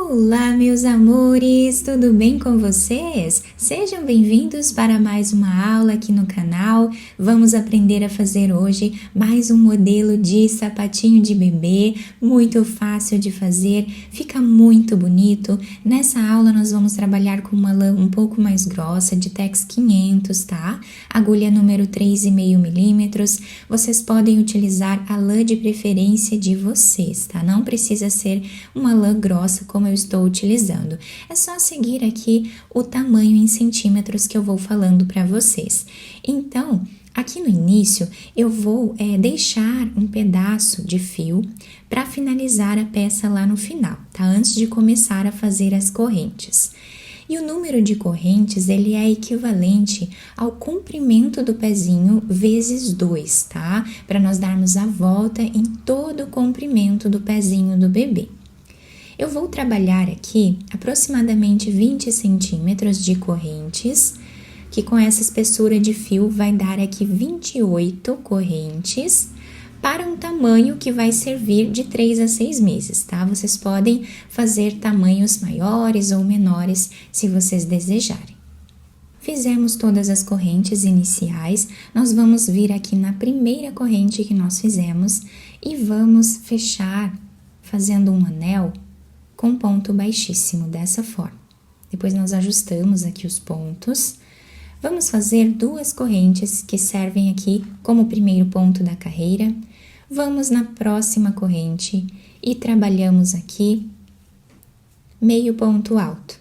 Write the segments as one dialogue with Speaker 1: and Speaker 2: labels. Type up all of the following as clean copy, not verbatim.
Speaker 1: Olá, meus amores, tudo bem com vocês? Sejam bem-vindos para mais uma aula aqui no canal. Vamos aprender a fazer hoje mais um modelo de sapatinho de bebê, muito fácil de fazer, fica muito bonito. Nessa aula nós vamos trabalhar com uma lã um pouco mais grossa, de Tex 500, tá? Agulha número 3,5 milímetros. Vocês podem utilizar a lã de preferência de vocês, tá? Não precisa ser uma lã grossa como eu estou utilizando. É só seguir aqui o tamanho em centímetros que eu vou falando para vocês. Então, aqui no início, eu vou deixar um pedaço de fio para finalizar a peça lá no final, tá? Antes de começar a fazer as correntes. E o número de correntes, ele é equivalente ao comprimento do pezinho vezes 2, tá? Para nós darmos a volta em todo o comprimento do pezinho do bebê. Eu vou trabalhar aqui aproximadamente 20 centímetros de correntes, que com essa espessura de fio vai dar aqui 28 correntes, para um tamanho que vai servir de 3 a 6 meses, tá? Vocês podem fazer tamanhos maiores ou menores, se vocês desejarem. Fizemos todas as correntes iniciais, nós vamos vir aqui na primeira corrente que nós fizemos e vamos fechar fazendo um anel com ponto baixíssimo, dessa forma. Depois nós ajustamos aqui os pontos. Vamos fazer duas correntes que servem aqui como primeiro ponto da carreira. Vamos na próxima corrente e trabalhamos aqui meio ponto alto.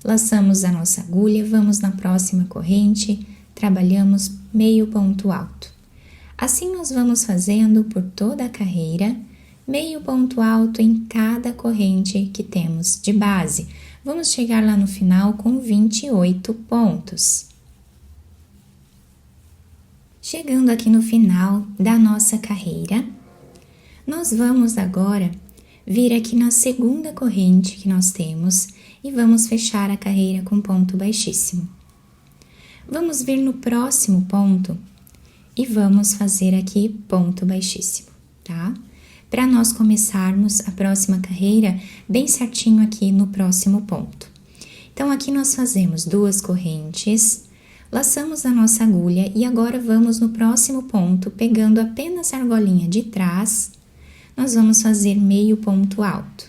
Speaker 1: Laçamos a nossa agulha, vamos na próxima corrente, trabalhamos meio ponto alto. Assim nós vamos fazendo por toda a carreira, meio ponto alto em cada corrente que temos de base. Vamos chegar lá no final com 28 pontos. Chegando aqui no final da nossa carreira, nós vamos agora vir aqui na segunda corrente que nós temos e vamos fechar a carreira com ponto baixíssimo. Vamos vir no próximo ponto e vamos fazer aqui ponto baixíssimo, tá? Para nós começarmos a próxima carreira bem certinho aqui no próximo ponto. Então, aqui nós fazemos duas correntes, laçamos a nossa agulha e agora vamos no próximo ponto, pegando apenas a argolinha de trás, nós vamos fazer meio ponto alto.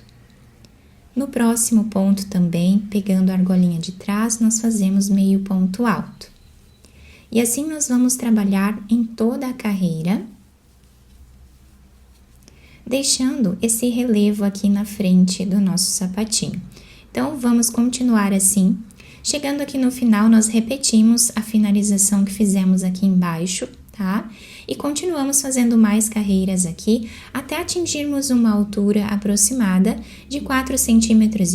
Speaker 1: No próximo ponto também, pegando a argolinha de trás, nós fazemos meio ponto alto. E assim nós vamos trabalhar em toda a carreira, deixando esse relevo aqui na frente do nosso sapatinho. Então, vamos continuar assim. Chegando aqui no final, nós repetimos a finalização que fizemos aqui embaixo, tá? E continuamos fazendo mais carreiras aqui, até atingirmos uma altura aproximada de 4,5 centímetros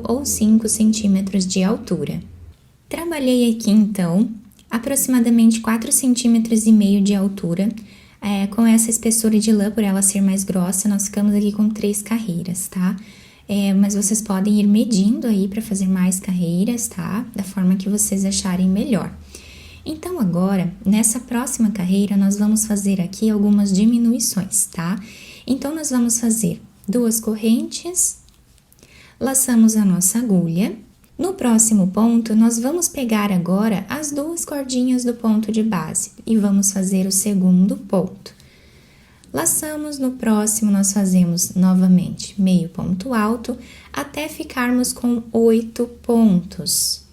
Speaker 1: ou 5 centímetros de altura. Trabalhei aqui, então, aproximadamente 4,5 centímetros de altura. Com essa espessura de lã, por ela ser mais grossa, nós ficamos aqui com 3 carreiras, tá? Mas vocês podem ir medindo aí para fazer mais carreiras, tá? Da forma que vocês acharem melhor. Então, agora, nessa próxima carreira, nós vamos fazer aqui algumas diminuições, tá? Então, nós vamos fazer duas correntes, laçamos a nossa agulha. No próximo ponto, nós vamos pegar agora as duas cordinhas do ponto de base e vamos fazer o segundo ponto. Laçamos, no próximo nós fazemos novamente meio ponto alto até ficarmos com 8 pontos.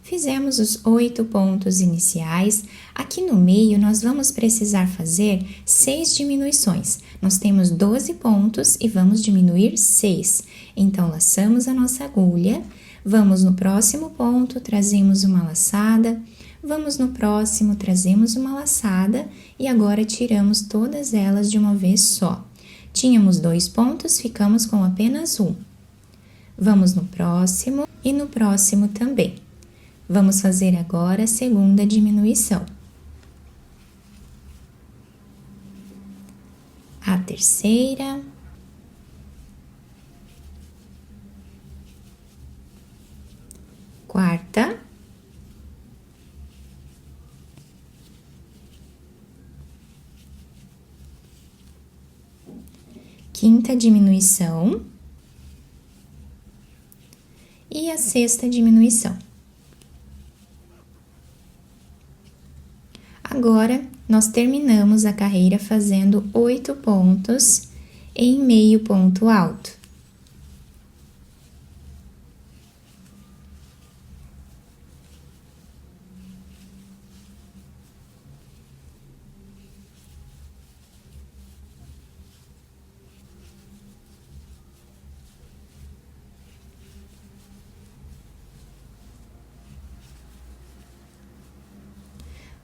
Speaker 1: Fizemos os 8 pontos iniciais. Aqui no meio, nós vamos precisar fazer 6 diminuições. Nós temos 12 pontos e vamos diminuir 6. Então, laçamos a nossa agulha, vamos no próximo ponto, trazemos uma laçada, vamos no próximo, trazemos uma laçada e agora tiramos todas elas de uma vez só. Tínhamos 2 pontos, ficamos com apenas 1. Vamos no próximo e no próximo também. Vamos fazer agora a segunda diminuição. A terceira. quarta, quinta diminuição e a sexta diminuição. Agora, nós terminamos a carreira fazendo 8 pontos em meio ponto alto.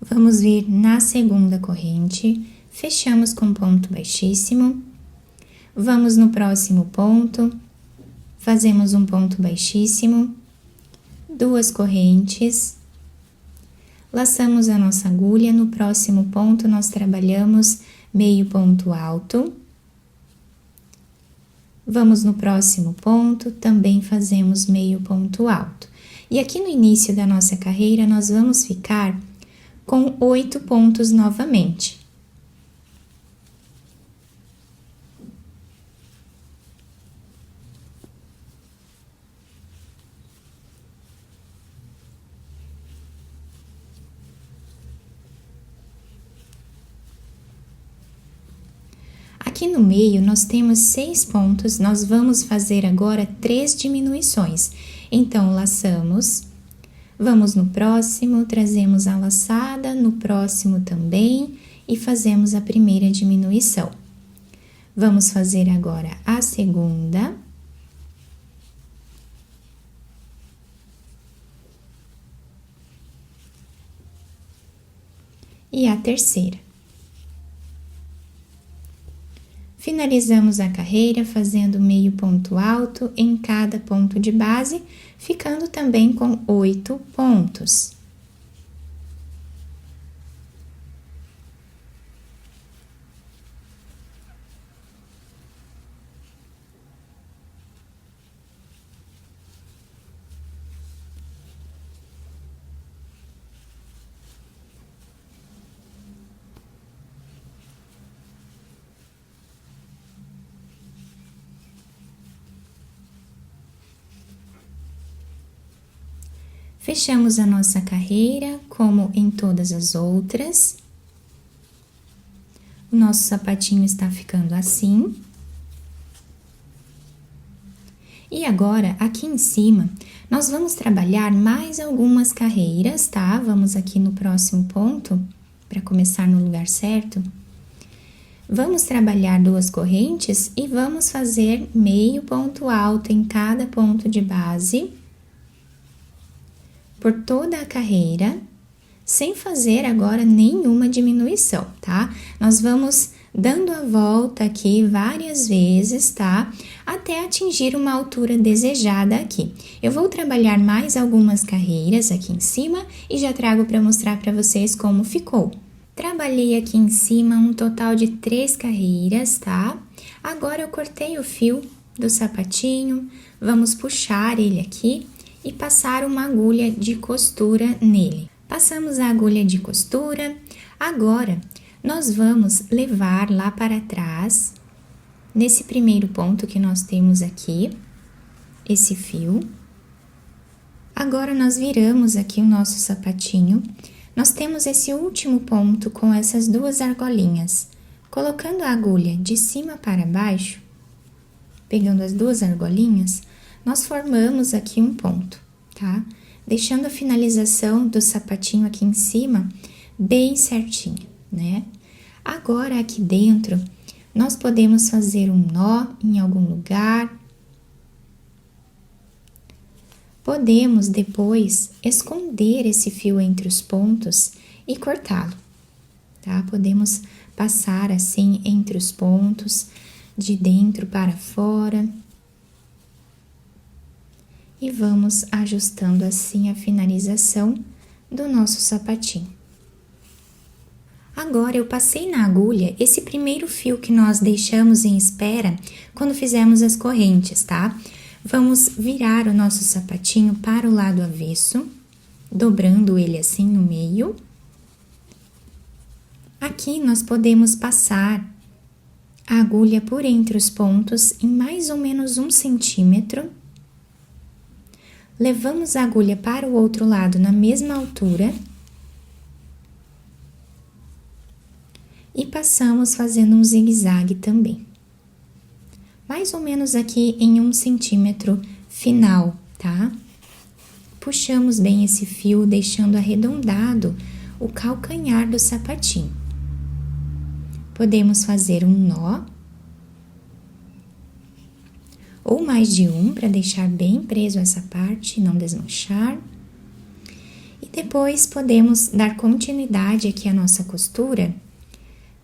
Speaker 1: Vamos vir na segunda corrente, fechamos com ponto baixíssimo, vamos no próximo ponto, fazemos um ponto baixíssimo, 2 correntes, laçamos a nossa agulha, no próximo ponto nós trabalhamos meio ponto alto, vamos no próximo ponto, também fazemos meio ponto alto. E aqui no início da nossa carreira nós vamos ficar com 8 pontos novamente. Aqui no meio nós temos 6 pontos, nós vamos fazer agora 3 diminuições. Então, laçamos. Vamos no próximo, trazemos a laçada, no próximo também e fazemos a primeira diminuição. Vamos fazer agora a segunda. E a terceira. Finalizamos a carreira fazendo meio ponto alto em cada ponto de base, ficando também com 8 pontos. Fechamos a nossa carreira, como em todas as outras. O nosso sapatinho está ficando assim. E agora, aqui em cima, nós vamos trabalhar mais algumas carreiras, tá? Vamos aqui no próximo ponto, para começar no lugar certo. Vamos trabalhar 2 correntes e vamos fazer meio ponto alto em cada ponto de base, por toda a carreira, sem fazer agora nenhuma diminuição, tá? Nós vamos dando a volta aqui várias vezes, tá? Até atingir uma altura desejada aqui. Eu vou trabalhar mais algumas carreiras aqui em cima e já trago para mostrar para vocês como ficou. Trabalhei aqui em cima um total de 3 carreiras, tá? Agora eu cortei o fio do sapatinho, vamos puxar ele aqui e passar uma agulha de costura nele. Passamos a agulha de costura, agora nós vamos levar lá para trás, nesse primeiro ponto que nós temos aqui, esse fio. Agora nós viramos aqui o nosso sapatinho, nós temos esse último ponto com essas 2 argolinhas. Colocando a agulha de cima para baixo, pegando as 2 argolinhas, nós formamos aqui um ponto, tá? Deixando a finalização do sapatinho aqui em cima bem certinho, né? Agora, aqui dentro, nós podemos fazer um nó em algum lugar. Podemos, depois, esconder esse fio entre os pontos e cortá-lo, tá? Podemos passar assim entre os pontos, de dentro para fora. E vamos ajustando assim a finalização do nosso sapatinho. Agora, eu passei na agulha esse primeiro fio que nós deixamos em espera quando fizemos as correntes, tá? Vamos virar o nosso sapatinho para o lado avesso, dobrando ele assim no meio. Aqui nós podemos passar a agulha por entre os pontos em mais ou menos 1 centímetro. Levamos a agulha para o outro lado na mesma altura e passamos fazendo um zigue-zague também. Mais ou menos aqui em 1 centímetro final, tá? Puxamos bem esse fio, deixando arredondado o calcanhar do sapatinho. Podemos fazer um nó, ou mais de um, para deixar bem preso essa parte e não desmanchar. E depois podemos dar continuidade aqui à nossa costura,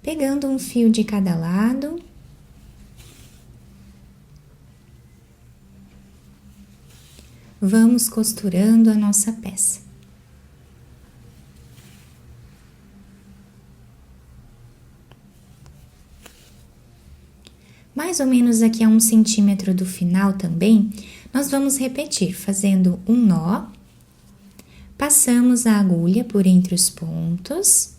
Speaker 1: pegando um fio de cada lado. Vamos costurando a nossa peça. Mais ou menos aqui a 1 centímetro do final também, nós vamos repetir, fazendo um nó, passamos a agulha por entre os pontos,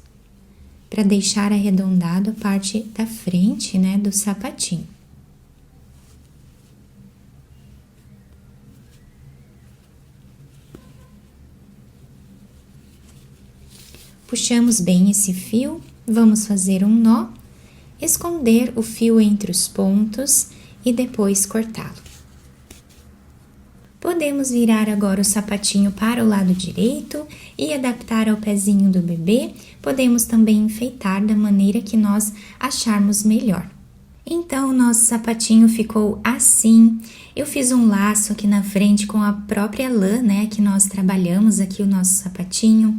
Speaker 1: para deixar arredondado a parte da frente, né, do sapatinho. Puxamos bem esse fio, vamos fazer um nó, esconder o fio entre os pontos e depois cortá-lo. Podemos virar agora o sapatinho para o lado direito e adaptar ao pezinho do bebê. Podemos também enfeitar da maneira que nós acharmos melhor. Então, o nosso sapatinho ficou assim. Eu fiz um laço aqui na frente com a própria lã, né, que nós trabalhamos aqui o nosso sapatinho.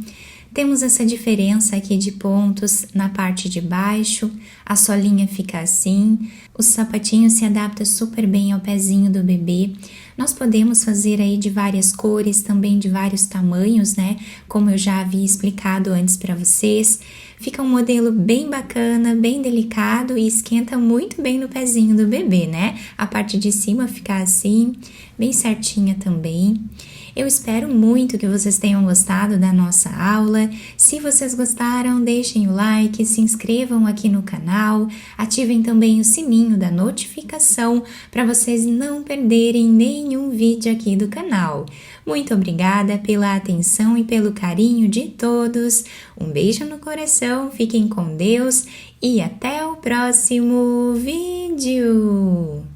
Speaker 1: Temos essa diferença aqui de pontos na parte de baixo, a solinha fica assim, o sapatinho se adapta super bem ao pezinho do bebê. Nós podemos fazer aí de várias cores, também de vários tamanhos, né? Como eu já havia explicado antes para vocês. Fica um modelo bem bacana, bem delicado e esquenta muito bem no pezinho do bebê, né? A parte de cima fica assim, bem certinha também. Eu espero muito que vocês tenham gostado da nossa aula. Se vocês gostaram, deixem o like, se inscrevam aqui no canal, ativem também o sininho da notificação para vocês não perderem nenhum vídeo aqui do canal. Muito obrigada pela atenção e pelo carinho de todos. Um beijo no coração, fiquem com Deus e até o próximo vídeo!